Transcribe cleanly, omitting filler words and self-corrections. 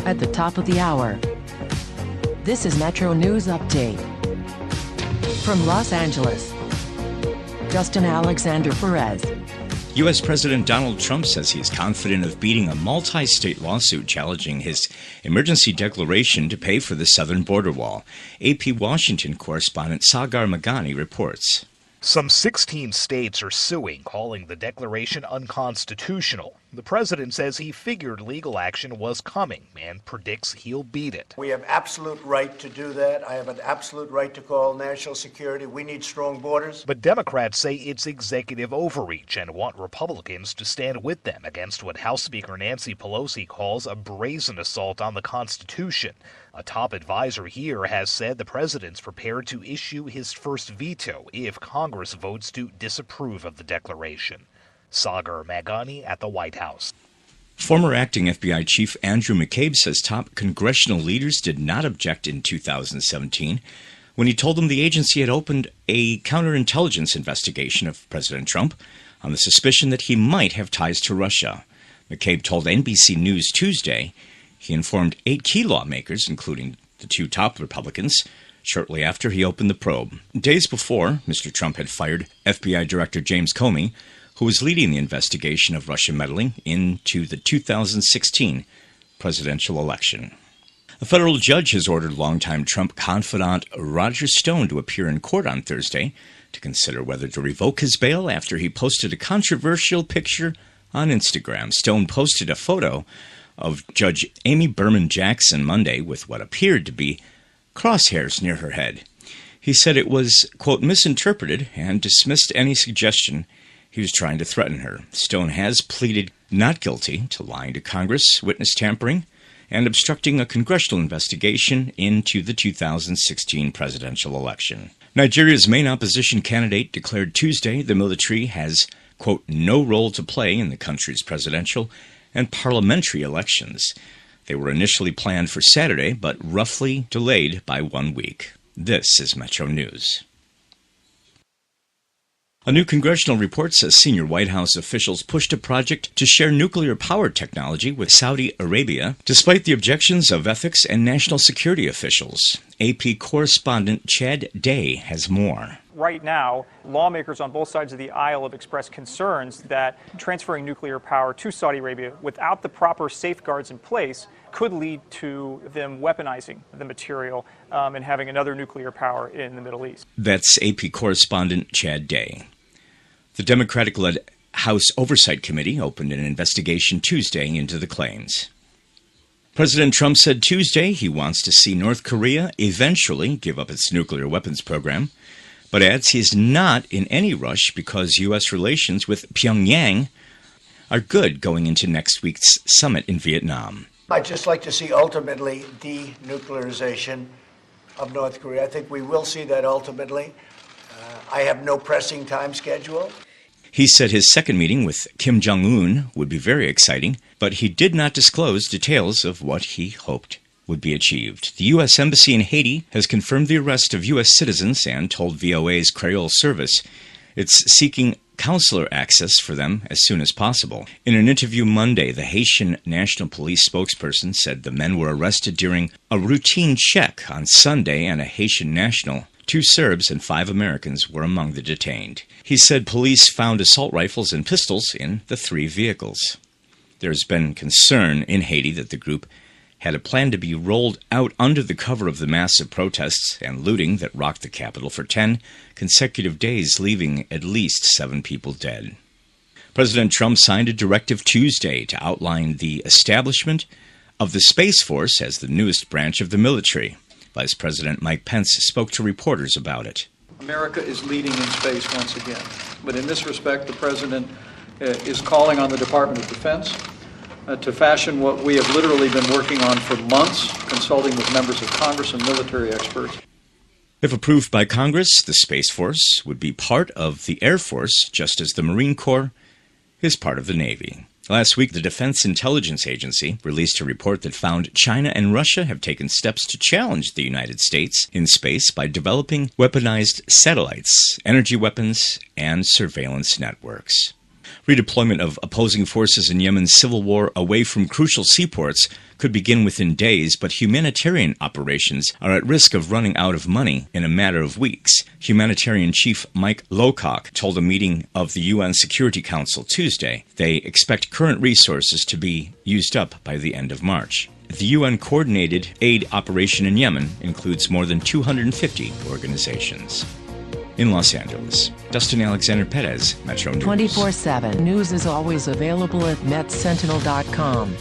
At the top of the hour, this is Metro News Update. From Los Angeles, Dustin Alexander-Perez. U.S. President Donald Trump says he's confident of beating a multi-state lawsuit challenging his emergency declaration to pay for the southern border wall. AP Washington correspondent Sagar Magani reports. Some 16 states are suing, calling the declaration unconstitutional. The president says he figured legal action was coming and predicts he'll beat it. We have absolute right to do that. I have an absolute right to call national security. We need strong borders. But Democrats say it's executive overreach and want Republicans to stand with them against what House Speaker Nancy Pelosi calls a brazen assault on the Constitution. A top advisor here has said the president's prepared to issue his first veto if Congress votes to disapprove of the declaration. Sagar Magani at the White House. Former acting FBI Chief Andrew McCabe says top congressional leaders did not object in 2017 when he told them the agency had opened a counterintelligence investigation of President Trump on the suspicion that he might have ties to Russia. McCabe told NBC News Tuesday he informed 8 key lawmakers, including the 2 top Republicans, shortly after he opened the probe. Days before, Mr. Trump had fired FBI Director James Comey, who was leading the investigation of Russian meddling into the 2016 presidential election. A federal judge has ordered longtime Trump confidant Roger Stone to appear in court on Thursday to consider whether to revoke his bail after he posted a controversial picture on Instagram. Stone posted a photo of Judge Amy Berman Jackson Monday with what appeared to be crosshairs near her head. He said it was, quote, misinterpreted and dismissed any suggestion he was trying to threaten her. Stone has pleaded not guilty to lying to Congress, witness tampering, and obstructing a congressional investigation into the 2016 presidential election. Nigeria's main opposition candidate declared Tuesday the military has, quote, no role to play in the country's presidential and parliamentary elections. They were initially planned for Saturday, but roughly delayed by 1 week. This is Metro News. A new congressional report says senior White House officials pushed a project to share nuclear power technology with Saudi Arabia, despite the objections of ethics and national security officials. AP correspondent Chad Day has more. Right now, lawmakers on both sides of the aisle have expressed concerns that transferring nuclear power to Saudi Arabia without the proper safeguards in place could lead to them weaponizing the material and having another nuclear power in the Middle East. That's AP correspondent Chad Day. The Democratic-led House Oversight Committee opened an investigation Tuesday into the claims. President Trump said Tuesday he wants to see North Korea eventually give up its nuclear weapons program, but adds he's not in any rush because U.S. relations with Pyongyang are good going into next week's summit in Vietnam. I'd just like to see ultimately denuclearization of North Korea. I think we will see that ultimately. I have no pressing time schedule. He said his second meeting with Kim Jong-un would be very exciting, but he did not disclose details of what he hoped would be achieved. The U.S. Embassy in Haiti has confirmed the arrest of U.S. citizens and told VOA's Creole service it's seeking consular access for them as soon as possible. In an interview Monday, the Haitian National Police spokesperson said the men were arrested during a routine check on Sunday, and a Haitian national 2 Serbs and 5 Americans were among the detained. He said police found assault rifles and pistols in the 3 vehicles. There's been concern in Haiti that the group had a plan to be rolled out under the cover of the massive protests and looting that rocked the capital for 10 consecutive days, leaving at least 7 people dead. President Trump signed a directive Tuesday to outline the establishment of the Space Force as the newest branch of the military. Vice President Mike Pence spoke to reporters about it. America is leading in space once again. But in this respect, the President is calling on the Department of Defense to fashion what we have literally been working on for months, consulting with members of Congress and military experts. If approved by Congress, the Space Force would be part of the Air Force, just as the Marine Corps is part of the Navy. Last week, the Defense Intelligence Agency released a report that found China and Russia have taken steps to challenge the United States in space by developing weaponized satellites, energy weapons, and surveillance networks. Redeployment of opposing forces in Yemen's civil war away from crucial seaports could begin within days, but humanitarian operations are at risk of running out of money in a matter of weeks. Humanitarian Chief Mike Lowcock told a meeting of the UN Security Council Tuesday they expect current resources to be used up by the end of March. The UN-coordinated aid operation in Yemen includes more than 250 organizations. In Los Angeles, Dustin Alexander-Perez, Metro News. 24/7 news is always available at metsentinel.com.